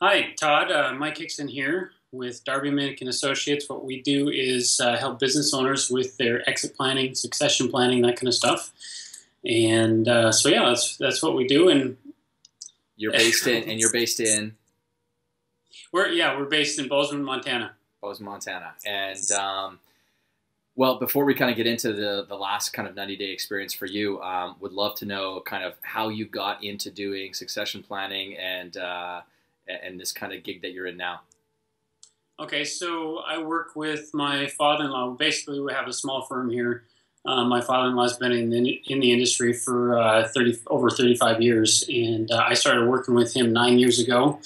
Hi, Todd. Mike Hixson here with Darby Minnick and Associates. What we do is help business owners with their exit planning, succession planning, that kind of stuff. And so yeah, that's what we do. And You're based in we're based in Bozeman, Montana. Bozeman, Montana. And well, before we kind of get into the last kind of 90-day experience for you, would love to know kind of how you got into doing succession planning and this kind of gig that you're in now. Okay, so I work with my father-in-law. Basically, we have a small firm here. My father-in-law's been in the industry for over 35 years, and I started working with him 9 years ago,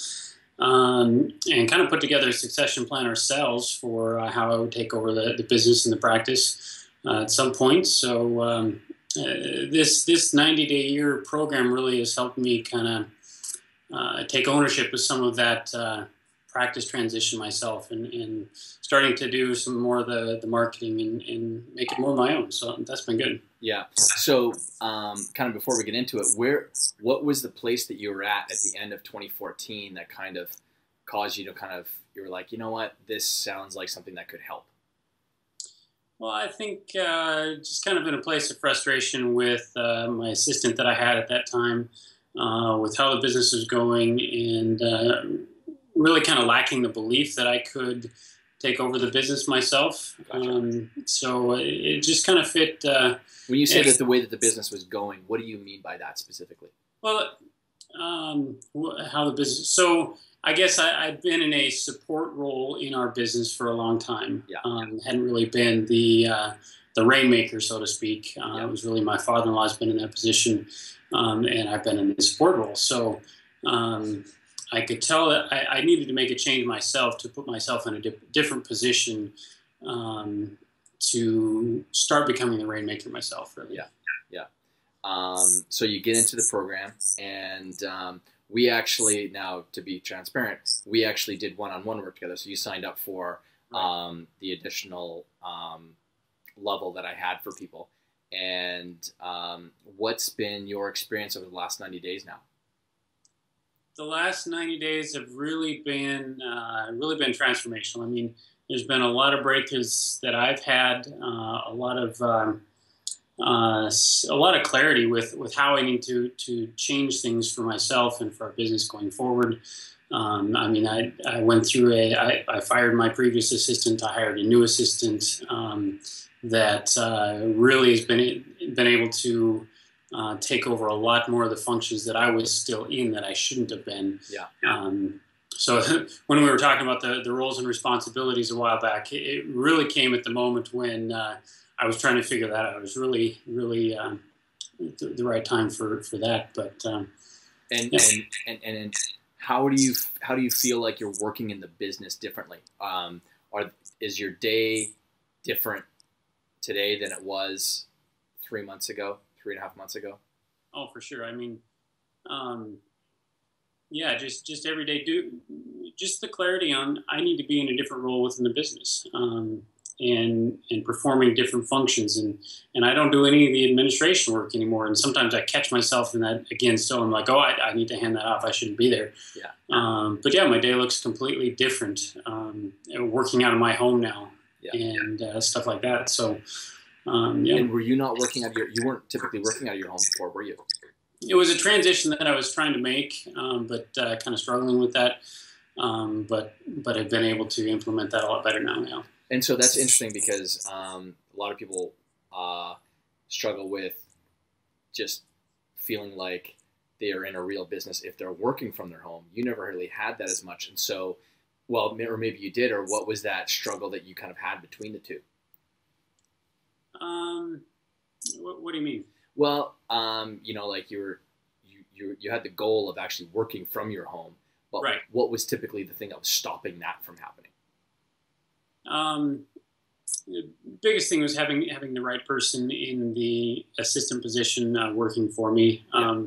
and kind of put together a succession plan ourselves for how I would take over the business and the practice at some point. So this 90-day year program really has helped me kind of take ownership of some of that practice transition myself, and starting to do some more of the marketing and make it more my own. So that's been good. Yeah. So kind of before we get into it, what was the place that you were at the end of 2014 that kind of caused you to you were like, you know what, this sounds like something that could help? Well, I think just kind of in a place of frustration with my assistant that I had at that time, with how the business was going, and really kind of lacking the belief that I could take over the business myself. Gotcha. So it just kind of fit. When you say that the way that the business was going, what do you mean by that specifically? Well, how the business. So I guess I'd been in a support role in our business for a long time. Yeah. Hadn't really been the rainmaker, so to speak. Yeah. It was really my father-in-law's been in that position, and I've been in the support role. So I could tell that I needed to make a change myself to put myself in a different position, to start becoming the rainmaker myself, really. Yeah. Yeah. So you get into the program, and we actually, now to be transparent, we actually did one-on-one work together. So you signed up for the additional level that I had for people. And what's been your experience over the last 90 days now? The last 90 days have really been transformational. I mean, there's been a lot of breakthroughs that I've had, a lot of clarity with how I need to change things for myself and for our business going forward. I mean, I went through I fired my previous assistant. I hired a new assistant that really has been able to take over a lot more of the functions that I was still in that I shouldn't have been. Yeah. So when we were talking about the roles and responsibilities a while back, it really came at the moment when I was trying to figure that out. It was really the right time for that. But and how do you feel like you're working in the business differently? Is your day different today than it was 3 months ago, 3.5 months ago? Oh, for sure. I mean, yeah, just every day, just the clarity on I need to be in a different role within the business, and performing different functions, and I don't do any of the administration work anymore. And sometimes I catch myself in that again. So I'm like, oh, I need to hand that off. I shouldn't be there. Yeah. But yeah, my day looks completely different. Working out of my home now, Yeah. and stuff like that. So. Yeah. And were you not working you weren't typically working out of your home before, were you? It was a transition that I was trying to make, but kind of struggling with that. But I've been able to implement that a lot better now. Yeah. And so that's interesting because a lot of people struggle with just feeling like they are in a real business if they're working from their home. You never really had that as much. And so, well, or maybe you did, or what was that struggle that you kind of had between the two? What do you mean? Well, like you had the goal of actually working from your home, but right. What was typically the thing that was stopping that from happening? The biggest thing was having the right person in the assistant position working for me. Yeah.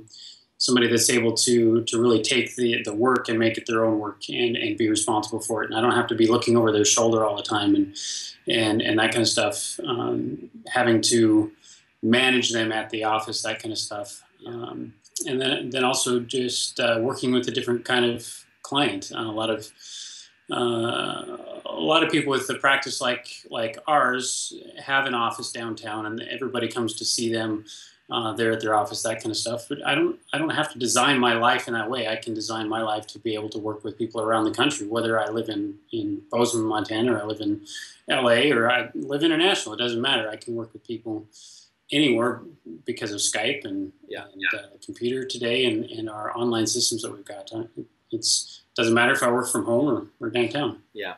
Somebody that's able to really take the work and make it their own work and be responsible for it. And I don't have to be looking over their shoulder all the time and that kind of stuff. Having to manage them at the office, that kind of stuff. And then also just working with a different kind of client. A lot of people with the practice like ours have an office downtown, and everybody comes to see them. They're at their office, that kind of stuff. But I don't have to design my life in that way. I can design my life to be able to work with people around the country, whether I live in Bozeman, Montana, or I live in LA, or I live international. It doesn't matter. I can work with people anywhere because of Skype and computer today and our online systems that we've got. Doesn't matter if I work from home or downtown. Yeah.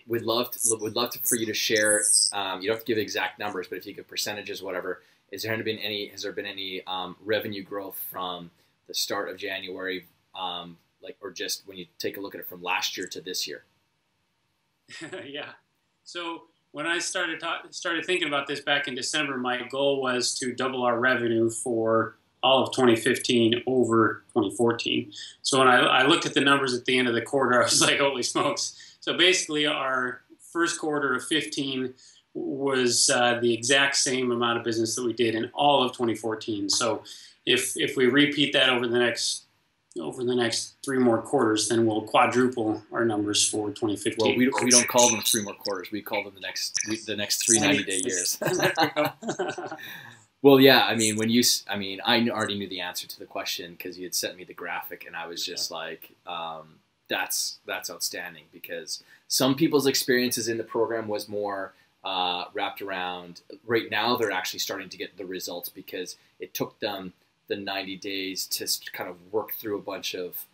Would love for you to share. You don't have to give exact numbers, but if you give percentages, whatever. Has there been any revenue growth from the start of January, or just when you take a look at it from last year to this year? Yeah. So when I started thinking about this back in December, my goal was to double our revenue for all of 2015 over 2014. So when I looked at the numbers at the end of the quarter, I was like, holy smokes. So basically our first quarter of 15 was the exact same amount of business that we did in all of 2014. So if we repeat that over the next 3 more quarters, then we'll quadruple our numbers for 2015. Well, we don't call them 3 more quarters. We call them the next 3 90-day years. Well, yeah. I mean, I already knew the answer to the question because you had sent me the graphic, and I was just like, that's outstanding, because some people's experiences in the program was more wrapped around. Right now, they're actually starting to get the results because it took them the 90 days to kind of work through a bunch of,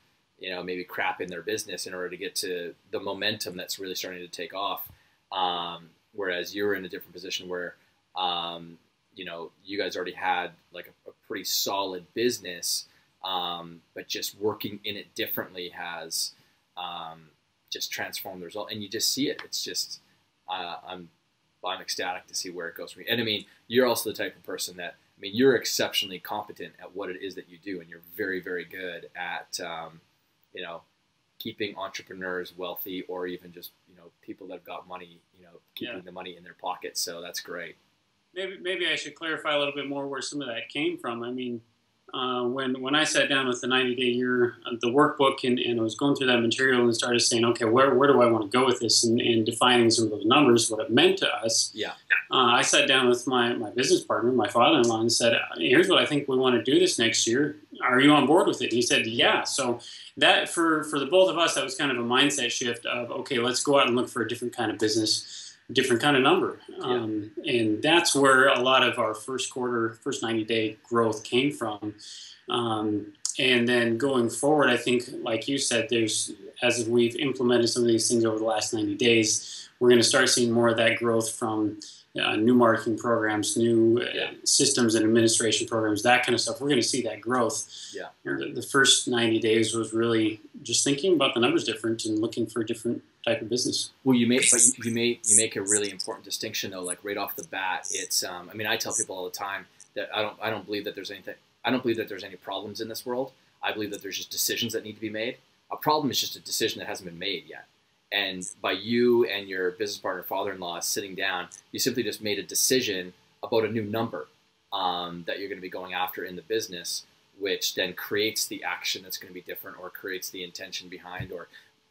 maybe crap in their business in order to get to the momentum that's really starting to take off. Whereas you're in a different position where, you guys already had like a pretty solid business, but just working in it differently has just transformed the result. And you just see it. It's just, I'm ecstatic to see where it goes for me. And I mean, you're also the type of person that, you're exceptionally competent at what it is that you do, and you're very, very good at, keeping entrepreneurs wealthy, or even just, people that have got money, keeping the money in their pockets. So that's great. Maybe I should clarify a little bit more where some of that came from. I mean, when I sat down with the 90-day year, the workbook, and I was going through that material and started saying, okay, where do I want to go with this, and defining some of those numbers, what it meant to us. Yeah. I sat down with my business partner, my father-in-law, and said, here's what I think we want to do this next year. Are you on board with it? And he said, yeah. So that for the both of us, that was kind of a mindset shift of, okay, let's go out and look for a different kind of business, different kind of number. And that's where a lot of our first 90-day growth came from. And then going forward, I think, like you said, as we've implemented some of these things over the last 90 days, we're going to start seeing more of that growth from new marketing programs, new systems and administration programs, that kind of stuff. We're going to see that growth. Yeah. The first 90 days was really just thinking about the numbers different and looking for a different type of business. Well, you make a really important distinction though. Like right off the bat, it's I tell people all the time that I don't believe that there's anything. I don't believe that there's any problems in this world. I believe that there's just decisions that need to be made. A problem is just a decision that hasn't been made yet. And by you and your business partner, father-in-law, sitting down, you simply just made a decision about a new number that you're going to be going after in the business, which then creates the action that's going to be different, or creates the intention behind, or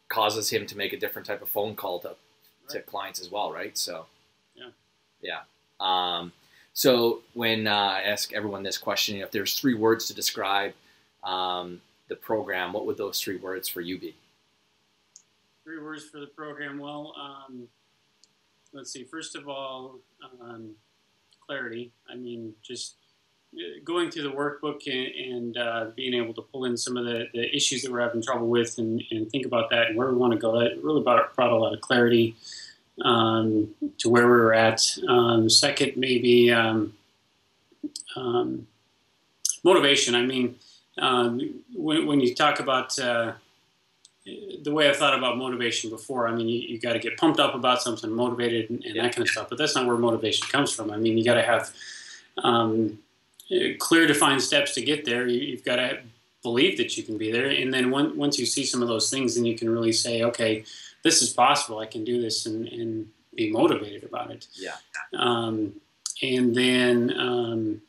causes him to make a different type of phone call to clients as well, right? So, yeah. So when I ask everyone this question, if there's 3 words to describe the program, what would those 3 words for you be? 3 words for the program. Well, let's see. First of all, clarity. Just going through the workbook and being able to pull in some of the issues that we're having trouble with and think about that and where we want to go. It really brought a lot of clarity to where we were at. Second, maybe motivation. When you talk about the way I've thought about motivation before, you got to get pumped up about something, motivated, and that kind of stuff. But that's not where motivation comes from. You got to have clear, defined steps to get there. You've got to believe that you can be there. And then once you see some of those things, then you can really say, okay, this is possible. I can do this, and be motivated about it. Yeah. And then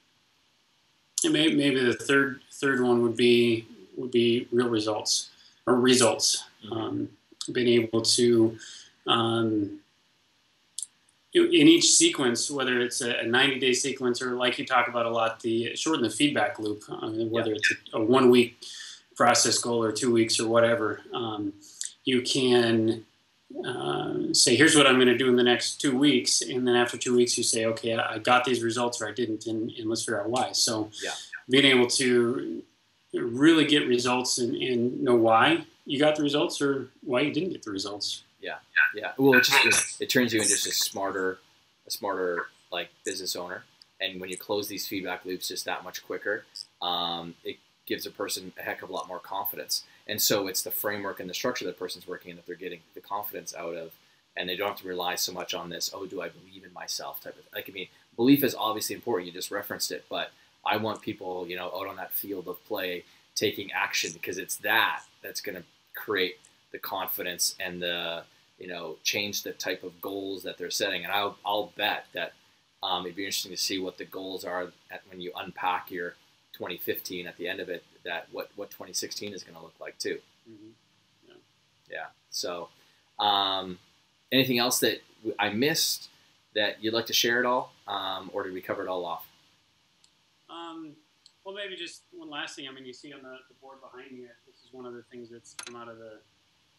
maybe the third one would be would be real results or results. Being able to, in each sequence, whether it's a 90-day sequence or like you talk about a lot, shorten the feedback loop, whether it's a 1 week process goal or 2 weeks or whatever, you can say, here's what I'm going to do in the next 2 weeks. And then after 2 weeks, you say, okay, I got these results or I didn't, and let's figure out why. So being able to really get results and know why you got the results or why you didn't get the results. Yeah. Well, it turns you into just a smarter like business owner. And when you close these feedback loops just that much quicker, it gives a person a heck of a lot more confidence. And so it's the framework and the structure that person's working in that they're getting the confidence out of, and they don't have to rely so much on this, oh, do I believe in myself type of, like, I mean, belief is obviously important. You just referenced it, but I want people, you know, out on that field of play taking action, because it's that's going to create the confidence and the, you know, change the type of goals that they're setting. And I'll bet that it'd be interesting to see what the goals are when you unpack your 2015 at the end of it, that what 2016 is going to look like too. Yeah. So anything else that I missed that you'd like to share at all, or did we cover it all off? Well, maybe just one last thing. I mean, you see on the board behind me, this is one of the things that's come out of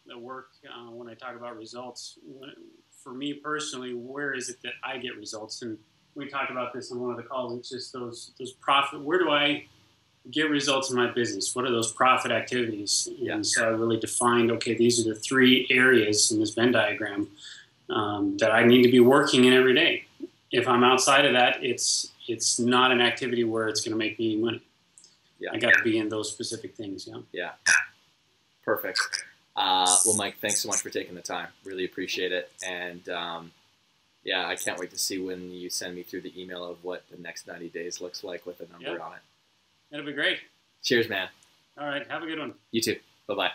the work when I talk about results. For me personally, where is it that I get results? And we talked about this on one of the calls. It's just those profit. Where do I get results in my business? What are those profit activities? And so I really defined, okay, these are the 3 areas in this Venn diagram that I need to be working in every day. If I'm outside of that, it's not an activity where it's going to make me money. I got to be in those specific things. Perfect. Well, Mike, thanks so much for taking the time. Really appreciate it. And I can't wait to see when you send me through the email of what the next 90 days looks like with a number on it. That'll be great. Cheers, man. All right. Have a good one. You too. Bye-bye.